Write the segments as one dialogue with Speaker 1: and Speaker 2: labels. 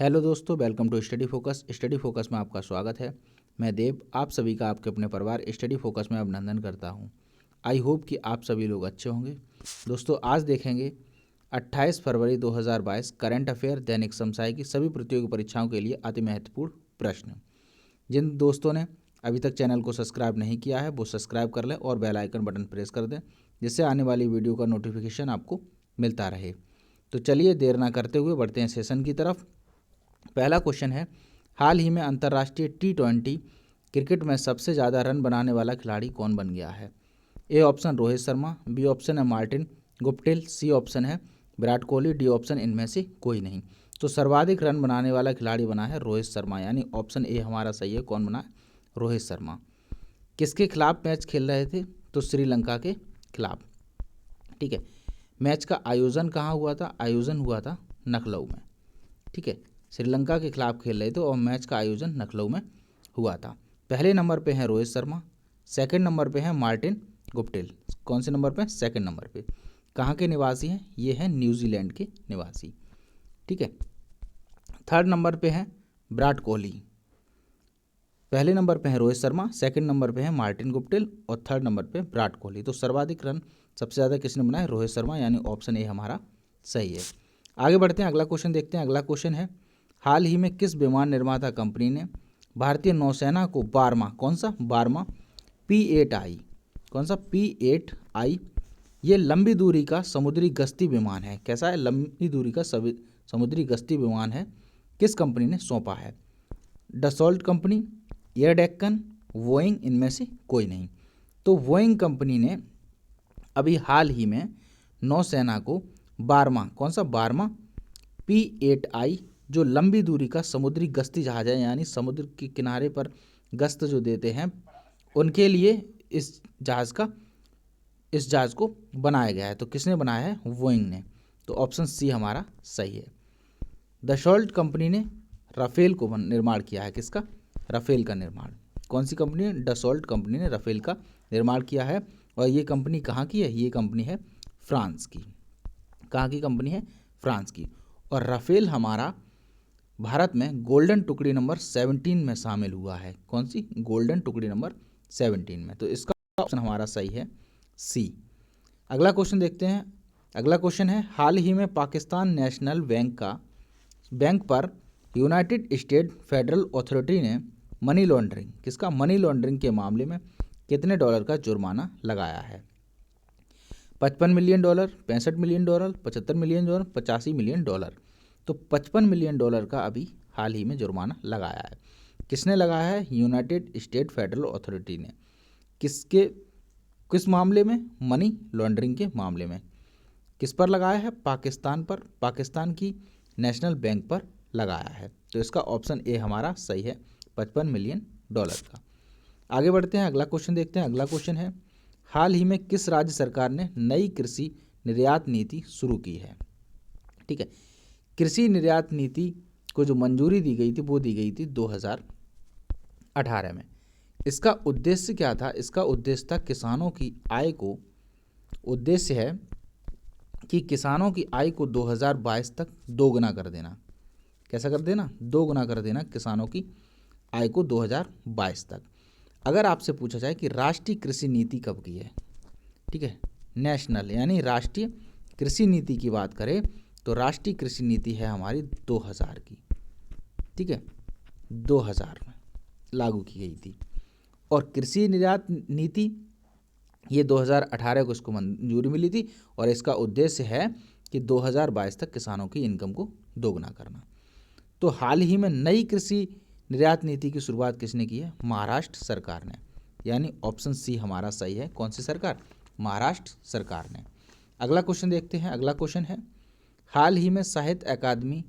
Speaker 1: Hello दोस्तों, welcome to Study Focus. Study Focus में आपका स्वागत है। मैं देव आप सभी का आपके अपने परिवार स्टडी फोकस में अभिनंदन करता हूं। आई होप कि आप सभी लोग अच्छे होंगे। दोस्तों आज देखेंगे 28 फरवरी 2022 करंट अफेयर दैनिक समसामयिक की सभी प्रतियोगी परीक्षाओं के लिए अति महत्वपूर्ण प्रश्न। जिन दोस्तों ने अभी तक चैनल को सब्सक्राइब नहीं किया है वो सब्सक्राइब कर लें और बेल आइकन बटन प्रेस कर दें, जिससे आने वाली वीडियो का नोटिफिकेशन आपको मिलता रहे। तो चलिए देर ना करते हुए बढ़ते हैं सेशन की तरफ। पहला क्वेश्चन है, हाल ही में अंतर्राष्ट्रीय T20 क्रिकेट में सबसे ज़्यादा रन बनाने वाला खिलाड़ी कौन बन गया है? A option Rohit Sharma, B option है मार्टिन गुप्टिल, सी ऑप्शन है विराट कोहली, डी ऑप्शन इनमें से कोई नहीं। तो सर्वाधिक रन बनाने वाला खिलाड़ी बना है रोहित शर्मा, यानी ऑप्शन ए हमारा सही है। कौन बना है? रोहित शर्मा। किसके खिलाफ मैच खेल रहे थे? तो श्रीलंका के खिलाफ। ठीक है। मैच का आयोजन कहाँ हुआ था? आयोजन हुआ था लखनऊ में। ठीक है, श्रीलंका के खिलाफ खेल रहे थे और मैच का आयोजन लखनऊ में हुआ था। पहले नंबर पे है रोहित शर्मा, सेकंड नंबर पे है मार्टिन गुप्टिल। कौन से नंबर पे? सेकंड नंबर पे। कहाँ के निवासी हैं? ये हैं न्यूजीलैंड के निवासी। ठीक है। थर्ड नंबर पे है विराट कोहली। पहले नंबर पे है रोहित शर्मा, सेकंड नंबर पे है मार्टिन गुप्टिल और थर्ड नंबर पे विराट कोहली। तो सर्वाधिक रन सबसे ज़्यादा किसने बनाए? रोहित शर्मा, यानी ऑप्शन ए हमारा सही है। आगे बढ़ते हैं, अगला क्वेश्चन देखते हैं। अगला क्वेश्चन है, हाल ही में किस विमान निर्माता कंपनी ने भारतीय नौसेना को 12वां, कौन सा 12वां P8I, कौन सा P8I, ये लंबी दूरी का समुद्री गश्ती विमान है। कैसा है? लंबी दूरी का समुद्री गश्ती विमान है, किस कंपनी ने सौंपा है? Dassault company, air Deccan, Boeing, इनमें से कोई नहीं। तो बोइंग कंपनी ने अभी हाल ही में नौसेना को 12वां, कौन सा 12वां P8I, जो लंबी दूरी का समुद्री गश्ती जहाज है, यानी समुद्र के किनारे पर गश्त जो देते हैं उनके लिए इस जहाज़ को बनाया गया है। तो किसने बनाया है? बोइंग ने। तो ऑप्शन सी हमारा सही है। दसॉल्ट कंपनी ने राफेल को निर्माण किया है। किसका? राफेल का निर्माण। कौन सी कंपनी है? डसॉल्ट कंपनी ने राफेल का निर्माण किया है। और ये कंपनी कहाँ की है? ये कंपनी है फ्रांस की। कहाँ की कंपनी है? फ्रांस की। और राफेल हमारा भारत में गोल्डन टुकड़ी नंबर 17 में शामिल हुआ है। कौन सी? गोल्डन टुकड़ी नंबर 17 में। तो इसका ऑप्शन हमारा सही है सी। अगला क्वेश्चन देखते हैं। अगला क्वेश्चन है, हाल ही में पाकिस्तान नेशनल बैंक पर यूनाइटेड स्टेट फेडरल अथॉरिटी ने मनी लॉन्ड्रिंग, किसका? मनी लॉन्ड्रिंग के मामले में कितने डॉलर का जुर्माना लगाया है? 55 million dollar, 65 million dollar, 75 million dollar, 85 million dollar. तो 55 मिलियन डॉलर का अभी हाल ही में जुर्माना लगाया है। किसने लगाया है? यूनाइटेड स्टेट फेडरल अथॉरिटी ने। किस मामले में? मनी लॉन्ड्रिंग के मामले में। किस पर लगाया है? पाकिस्तान पर, पाकिस्तान की नेशनल बैंक पर लगाया है। तो इसका ऑप्शन ए हमारा सही है, 55 मिलियन डॉलर का। आगे बढ़ते हैं, अगला क्वेश्चन देखते हैं। अगला क्वेश्चन है, हाल ही में किस राज्य सरकार ने नई कृषि निर्यात नीति शुरू की है? ठीक है। कृषि निर्यात नीति को जो मंजूरी दी गई थी वो दी गई थी 2018 में। इसका उद्देश्य क्या था? इसका उद्देश्य था किसानों की आय को, उद्देश्य है कि किसानों की आय को 2022 तक दोगुना कर देना। कैसा कर देना? दोगुना कर देना किसानों की आय को 2022 तक। अगर आपसे पूछा जाए कि राष्ट्रीय कृषि नीति कब की है? ठीक है, नेशनल यानी राष्ट्रीय कृषि नीति की बात करें तो राष्ट्रीय कृषि नीति है हमारी 2000 की। ठीक है, 2000 में लागू की गई थी। और कृषि निर्यात नीति ये 2018 को इसको मंजूरी मिली थी और इसका उद्देश्य है कि 2022 तक किसानों की इनकम को दोगुना करना। तो हाल ही में नई कृषि निर्यात नीति की शुरुआत किसने की है? महाराष्ट्र सरकार ने, यानी ऑप्शन सी हमारा सही है। कौन सी सरकार? महाराष्ट्र सरकार ने। अगला क्वेश्चन देखते हैं। अगला क्वेश्चन है, हाल ही में साहित्य अकादमी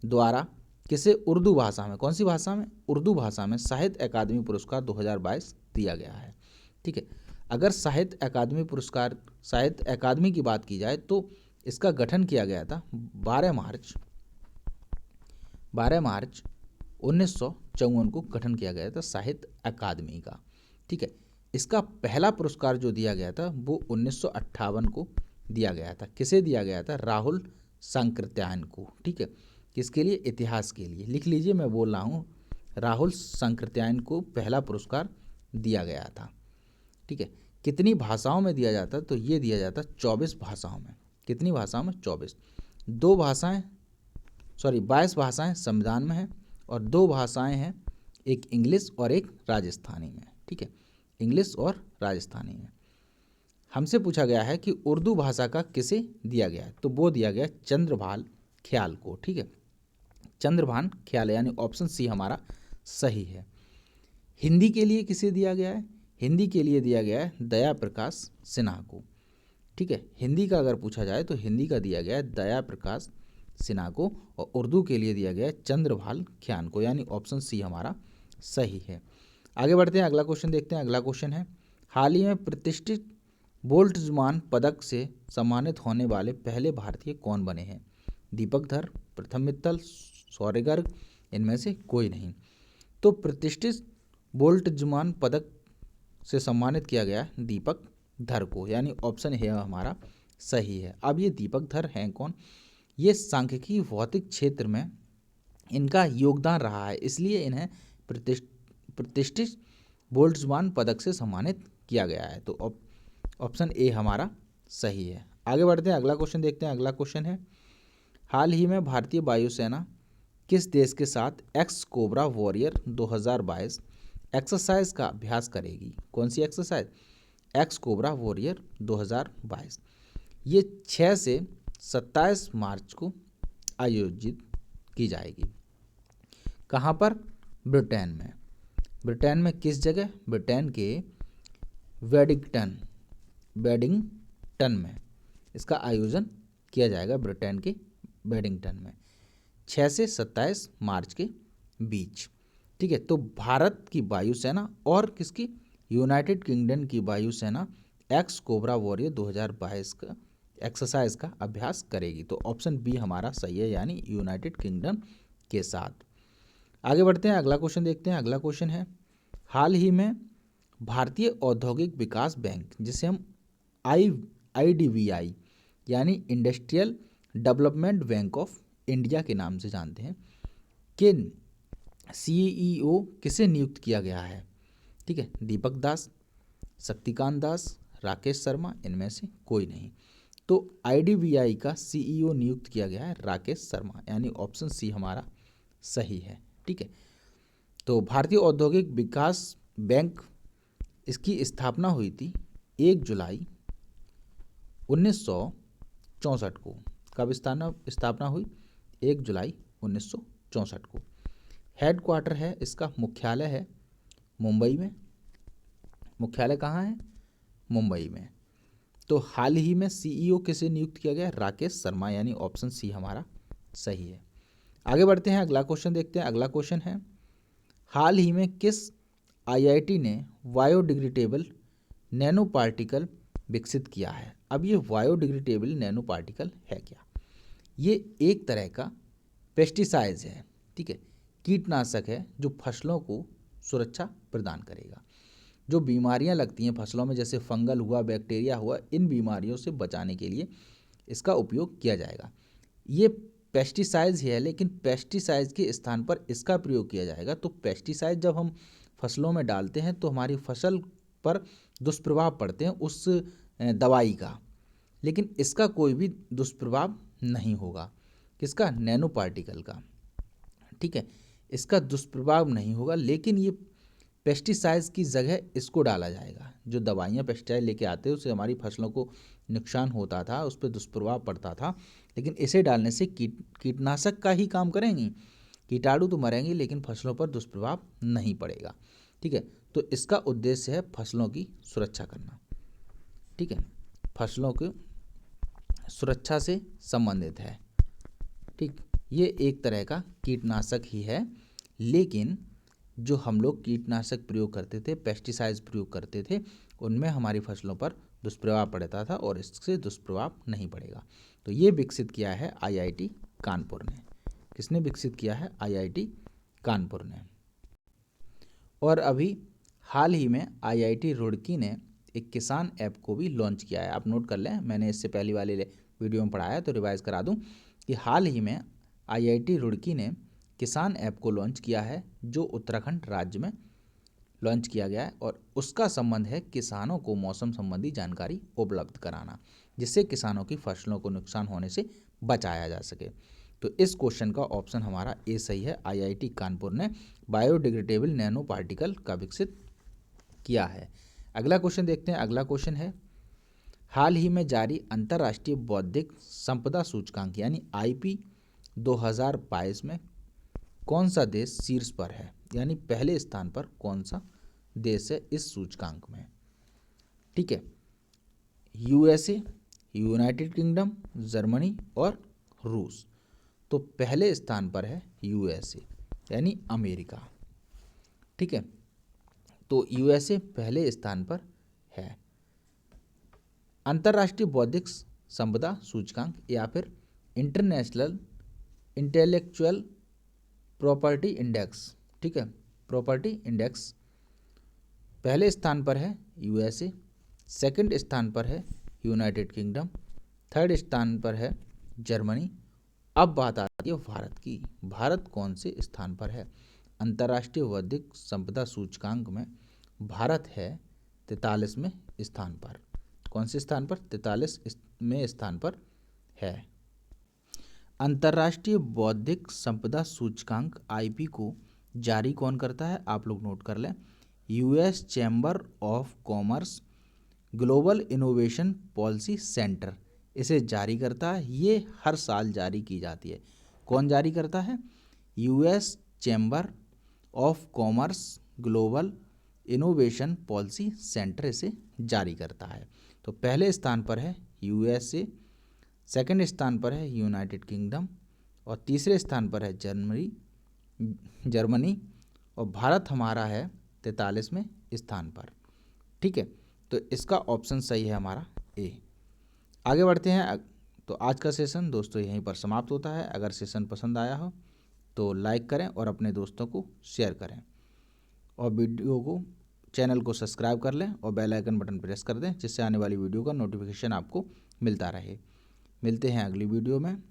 Speaker 1: द्वारा किसे उर्दू भाषा में, कौन सी भाषा में? उर्दू भाषा में साहित्य अकादमी पुरस्कार 2022 दिया गया है। ठीक है। अगर साहित्य अकादमी पुरस्कार, साहित्य अकादमी की बात की जाए तो इसका गठन किया गया था 12 मार्च 1954 को गठन किया गया था साहित्य अकादमी का। ठीक है। इसका पहला पुरस्कार जो दिया गया था वो 1958 को दिया गया था। किसे दिया गया था? राहुल सांकृत्यायन को। ठीक है, किसके लिए? इतिहास के लिए। लिख लीजिए, मैं बोल रहा हूँ, राहुल सांकृत्यायन को पहला पुरस्कार दिया गया था। ठीक है। कितनी भाषाओं में दिया जाता? तो ये दिया जाता 24 भाषाओं में। कितनी भाषाओं में? 24। 22 भाषाएं संविधान में हैं और 2 भाषाएं हैं, एक इंग्लिश और एक राजस्थानी में। ठीक है, इंग्लिश और राजस्थानी में। हमसे पूछा गया है कि उर्दू भाषा का किसे दिया गया है? तो वो दिया गया चंद्रभान ख्याल को। ठीक है, चंद्रभान ख्याल, यानी ऑप्शन सी हमारा सही है। हिंदी के लिए किसे दिया गया है? हिंदी के लिए दिया गया है दया प्रकाश सिन्हा को। ठीक है, हिंदी का अगर पूछा जाए तो हिंदी का दिया गया है दया प्रकाश सिन्हा को, और उर्दू के लिए दिया गया है चंद्रभान ख्याल को, यानी ऑप्शन सी हमारा सही है। आगे बढ़ते हैं, अगला क्वेश्चन देखते हैं। अगला क्वेश्चन है, हाल ही में प्रतिष्ठित बोल्ट्जमान पदक से सम्मानित होने वाले पहले भारतीय कौन बने हैं? दीपक धर, प्रथम मित्तल, शौर्य गर्ग, इनमें से कोई नहीं। तो प्रतिष्ठित बोल्ट्जमान पदक से सम्मानित किया गया दीपक धर को, यानी ऑप्शन है हमारा सही है। अब ये दीपक धर हैं कौन? ये सांख्यिकी भौतिक क्षेत्र में इनका योगदान रहा है, इसलिए इन्हें प्रतिष्ठित बोल्ट्जमान पदक से सम्मानित किया गया है। तो ऑप्शन ए हमारा सही है। आगे बढ़ते हैं, अगला क्वेश्चन देखते हैं। अगला क्वेश्चन है, हाल ही में भारतीय वायुसेना किस देश के साथ एक्स कोबरा वॉरियर 2022 एक्सरसाइज का अभ्यास करेगी? कौन सी एक्सरसाइज? X cobra warrior 2022। ये 6 से 27 मार्च को आयोजित की जाएगी। कहाँ पर? ब्रिटेन में। ब्रिटेन में किस जगह? ब्रिटेन के वेडिंगटन में इसका आयोजन किया जाएगा, ब्रिटेन के वेडिंगटन में, 6 से 27 मार्च के बीच। ठीक है, तो भारत की वायुसेना और किसकी? यूनाइटेड किंगडम की वायुसेना एक्स कोबरा वॉरियर 2022 का एक्सरसाइज का अभ्यास करेगी। तो ऑप्शन बी हमारा सही है, यानी यूनाइटेड किंगडम के साथ। आगे बढ़ते हैं, अगला क्वेश्चन देखते हैं। अगला क्वेश्चन है, हाल ही में भारतीय औद्योगिक विकास बैंक, जिसे हम IDBI यानी industrial development bank of India के नाम से जानते हैं, के CEO किसे नियुक्त किया गया है? ठीक है, दीपक दास, शक्तिकांत दास, राकेश शर्मा, इनमें से कोई नहीं। तो IDBI का CEO नियुक्त किया गया है राकेश शर्मा, यानी ऑप्शन सी हमारा सही है। ठीक है, तो भारतीय औद्योगिक विकास बैंक, इसकी स्थापना हुई थी 1 जुलाई 1964 को। कब स्थापना हुई? 1 जुलाई 1964 को। हेड क्वार्टर है इसका, मुख्यालय है मुंबई में। मुख्यालय कहाँ है? मुंबई में। तो हाल ही में CEO किसे नियुक्त किया गया? राकेश शर्मा, यानी ऑप्शन सी हमारा सही है। आगे बढ़ते हैं, अगला क्वेश्चन देखते हैं। अगला क्वेश्चन है, हाल ही में किस IIT ने बायोडिग्रेडेबल नैनो पार्टिकल विकसित किया है? अब ये बायोडिग्रेडेबल नैनो पार्टिकल है क्या? ये एक तरह का पेस्टिसाइड है। ठीक है, कीटनाशक है जो फसलों को सुरक्षा प्रदान करेगा। जो बीमारियां लगती हैं फसलों में, जैसे फंगल हुआ, बैक्टीरिया हुआ, इन बीमारियों से बचाने के लिए इसका उपयोग किया जाएगा। ये पेस्टिसाइड्स ही है, लेकिन पेस्टिसाइड्स के स्थान पर इसका प्रयोग किया जाएगा। तो पेस्टिसाइड जब हम फसलों में डालते हैं तो हमारी फसल पर दुष्प्रभाव पड़ते हैं उस दवाई का, लेकिन इसका कोई भी दुष्प्रभाव नहीं होगा। किसका? नैनो पार्टिकल का। ठीक है, इसका दुष्प्रभाव नहीं होगा, लेकिन ये पेस्टिसाइड्स की जगह इसको डाला जाएगा। जो दवाइयाँ पेस्टिसाइड लेके आते हैं उससे हमारी फसलों को नुकसान होता था, उस पर दुष्प्रभाव पड़ता था, लेकिन इसे डालने से कीटनाशक का ही काम करेंगी, कीटाणु तो मरेंगे लेकिन फसलों पर दुष्प्रभाव नहीं पड़ेगा। ठीक है, तो इसका उद्देश्य है फसलों की सुरक्षा करना। ठीक है, फसलों की सुरक्षा से संबंधित है। ठीक, ये एक तरह का कीटनाशक ही है, लेकिन जो हम लोग कीटनाशक प्रयोग करते थे, पेस्टिसाइड्स प्रयोग करते थे, उनमें हमारी फसलों पर दुष्प्रभाव पड़ता था और इससे दुष्प्रभाव नहीं पड़ेगा। तो ये विकसित किया है IIT कानपुर ने। किसने विकसित किया है? IIT कानपुर ने। और अभी हाल ही में IIT रुड़की ने एक किसान ऐप को भी लॉन्च किया है। आप नोट कर लें, मैंने इससे पहली वाले वीडियो में पढ़ाया तो रिवाइज करा दूं कि हाल ही में IIT रुड़की ने किसान ऐप को लॉन्च किया है जो उत्तराखंड राज्य में लॉन्च किया गया है और उसका संबंध है किसानों को मौसम संबंधी जानकारी उपलब्ध कराना, जिससे किसानों की फसलों को नुकसान होने से बचाया जा सके। तो इस क्वेश्चन का ऑप्शन हमारा ए सही है। IIT कानपुर ने बायोडिग्रेडेबल नैनो पार्टिकल का विकसित किया है। अगला क्वेश्चन देखते हैं। अगला क्वेश्चन है, हाल ही में जारी अंतर्राष्ट्रीय बौद्धिक संपदा सूचकांक यानी IP 2022 में कौन सा देश शीर्ष पर है, यानी पहले स्थान पर कौन सा देश है इस सूचकांक में। ठीक है, USA, यूनाइटेड किंगडम, जर्मनी और रूस। तो पहले स्थान पर है USA यानी अमेरिका। ठीक है, तो USA पहले स्थान पर है। अंतर्राष्ट्रीय बौद्धिक संपदा सूचकांक या फिर इंटरनेशनल इंटेलेक्चुअल प्रॉपर्टी इंडेक्स, ठीक है, प्रॉपर्टी इंडेक्स, पहले स्थान पर है USA, सेकंड स्थान पर है यूनाइटेड किंगडम, थर्ड स्थान पर है जर्मनी। अब बात आती है भारत की। भारत कौन से स्थान पर है? अंतर्राष्ट्रीय बौद्धिक संपदा सूचकांक में भारत है 43वें स्थान पर। कौन से स्थान पर? 43वें स्थान पर है। अंतर्राष्ट्रीय बौद्धिक संपदा सूचकांक IP को जारी कौन करता है? आप लोग नोट कर लें, US chamber of commerce global innovation policy centre इसे जारी करता है। ये हर साल जारी की जाती है। कौन जारी करता है? US chamber of commerce global innovation policy centre इसे जारी करता है। तो पहले स्थान पर है USA, सेकंड स्थान पर है यूनाइटेड किंगडम और तीसरे स्थान पर है जर्मनी और भारत हमारा है 43वें स्थान पर। ठीक है, तो इसका ऑप्शन सही है हमारा ए। आगे बढ़ते हैं। तो आज का सेशन दोस्तों यहीं पर समाप्त होता है। अगर सेशन पसंद आया हो तो लाइक करें और अपने दोस्तों को शेयर करें और वीडियो को, चैनल को सब्सक्राइब कर लें और बेल आइकन बटन प्रेस कर दें, जिससे आने वाली वीडियो का नोटिफिकेशन आपको मिलता रहे। मिलते हैं अगली वीडियो में।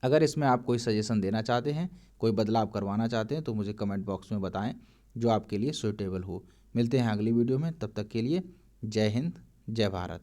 Speaker 1: अगर इसमें आप कोई सजेशन देना चाहते हैं, कोई बदलाव करवाना चाहते हैं तो मुझे कमेंट बॉक्स में बताएं जो आपके लिए सूटेबल हो। मिलते हैं अगली वीडियो में, तब तक के लिए जय हिंद, जय भारत।